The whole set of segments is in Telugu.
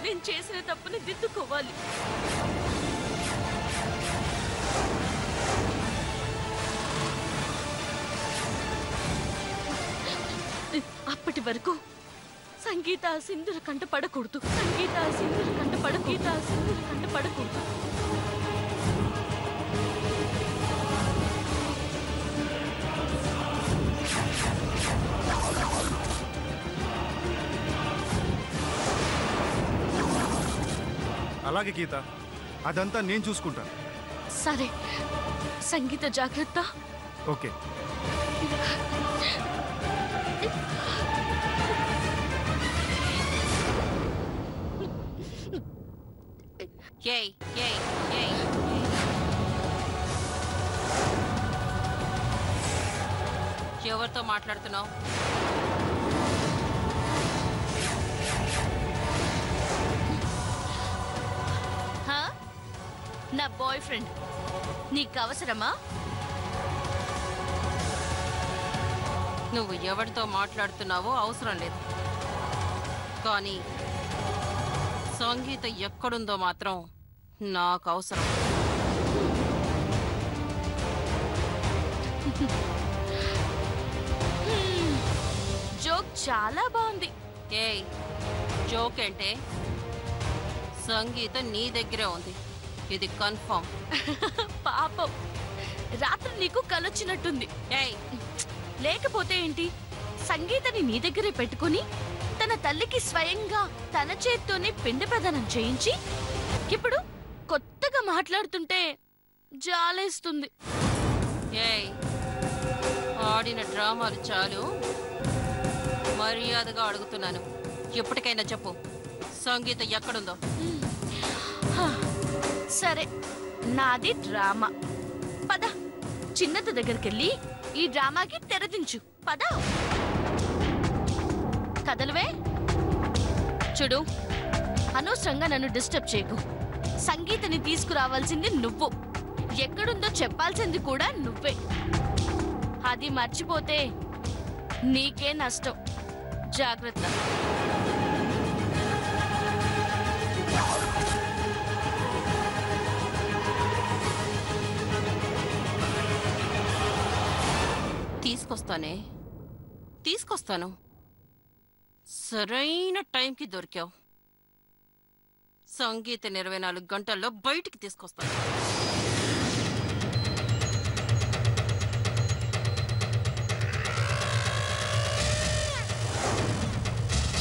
నేను చేసిన తప్పుని దిద్దుకోవాలి. అప్పటి వరకు సంగీత సింధుల కంట పడకూడదు. సంగీత సింధుల కంట పడకూడదు. అలాగే గీత, అదంతా నేను చూసుకుంటాను. సరే సంగీత, జాగ్రత్త. ఓకే. ఎవరితో మాట్లాడుతున్నావు? నా బాయ్ ఫ్రెండ్. నీకు అవసరమా? నువ్వు ఎవరితో మాట్లాడుతున్నావో అవసరం లేదు, కానీ సంగీత ఎక్కడుందో మాత్రం నాకు అవసరం. జోక్ చాలా బాగుంది. ఏయ్, జోక్ అంటే సంగీత నీ దగ్గరే ఉంది, ఇది కన్ఫర్మ్. పాపం, రాత్రి నీకు కలొచ్చినట్టుంది. ఏయ్, లేకపోతే ఏంటి? సంగీతని నీ దగ్గరే పెట్టుకుని తన తల్లికి స్వయంగా తన చేత్తోనే పిండి ప్రదానం చేయించి ఇప్పుడు కొత్తగా మాట్లాడుతుంటే జాలేస్తుంది. ఏయ్, ఆడిన డ్రామాలు చాలు, మర్యాదగా అడుగుతున్నాను, ఎప్పటికైనా చెప్పు, సంగీత ఎక్కడుందో. సరే, నాది డ్రామా. పద, చిన్నత దగ్గరికెళ్ళి ఈ డ్రామాకి తెరదించు. పద, కదలవే. చూడు, అనవసరంగా నన్ను డిస్టర్బ్ చేయకు. సంగీతని తీసుకురావాల్సింది నువ్వు, ఎక్కడుందో చెప్పాల్సింది కూడా నువ్వే. అది మర్చిపోతే నీకే నష్టం. జాగ్రత్త. తీసుకొస్తాను. సరైన టైంకి దొరికావు. సంగీత 24 గంటల్లో బయటికి తీసుకొస్తాను.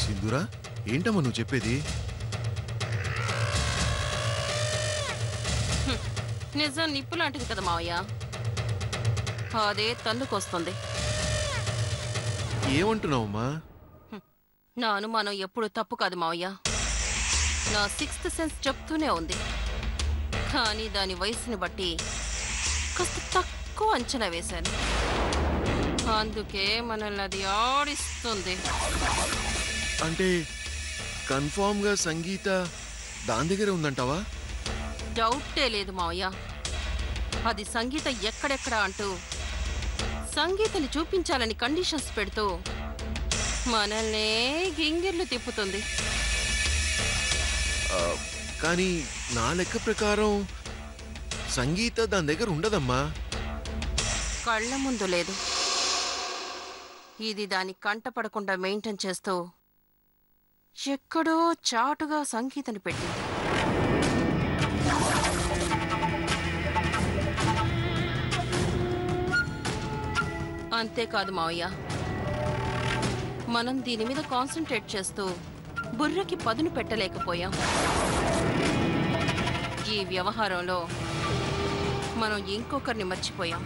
సింధూరా, ఏంటమ్మా నువ్వు చెప్పేది? నిజం నిప్పు లాంటిది కదా మావయ్య, అదే తన్నుకొస్తుంది. ఏమంటున్నావమ్మా? నా అనుమానం ఎప్పుడు తప్పు కాదు మావయ్య, నా 6th సెన్స్ చెప్తూనే ఉంది. కానీ దాని వయసుని బట్టి కాస్త తక్కువ అంచనా వేశాను, అందుకే మనల్ని అది ఆడిస్తుంది. అంటే కన్ఫామ్ గా సంగీత దాని దగ్గర ఉందంటావా? డౌటే లేదు మావయ్య. అది సంగీత ఎక్కడెక్కడ అంటూ సంగీతని చూపించాలని కండిషన్స్ పెడుతూ మనల్నే గింగిర్లు తిప్పుతుంది. కానీ నా లెక్క ప్రకారం సంగీత దాని దగ్గర ఉండదమ్మా. కళ్ళ ముందు లేదు, ఇది దాని కంట పడకుండా మెయింటైన్ చేస్తూ ఎక్కడో చాటుగా సంగీతని పెట్టింది. అంతేకాదు మావయ్య, మనం దీని మీద కాన్సన్ట్రేట్ చేస్తూ బుర్రకి పదును పెట్టలేకపోయాం. ఈ వ్యవహారంలో మనం ఇంకొకరిని మర్చిపోయాం.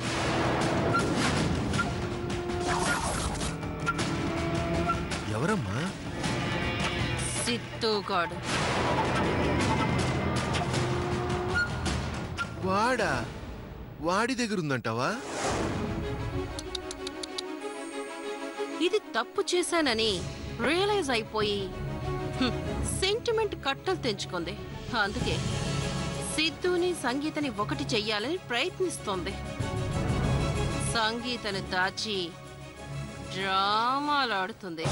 ఎవరమ్మా? సిద్ధుగాడు. వాడా? వాడి దగ్గర ఉందంటావా? ఇది తప్పు చేశానని రియలైజ్ అయిపోయి సెంటిమెంట్ కట్టలు తెంచుకుంది. అందుకే సిద్ధుని సంగీతని ఒకటి చెయ్యాలని ప్రయత్నిస్తోంది. సంగీతని దాచి డ్రామాలాడుతుంది.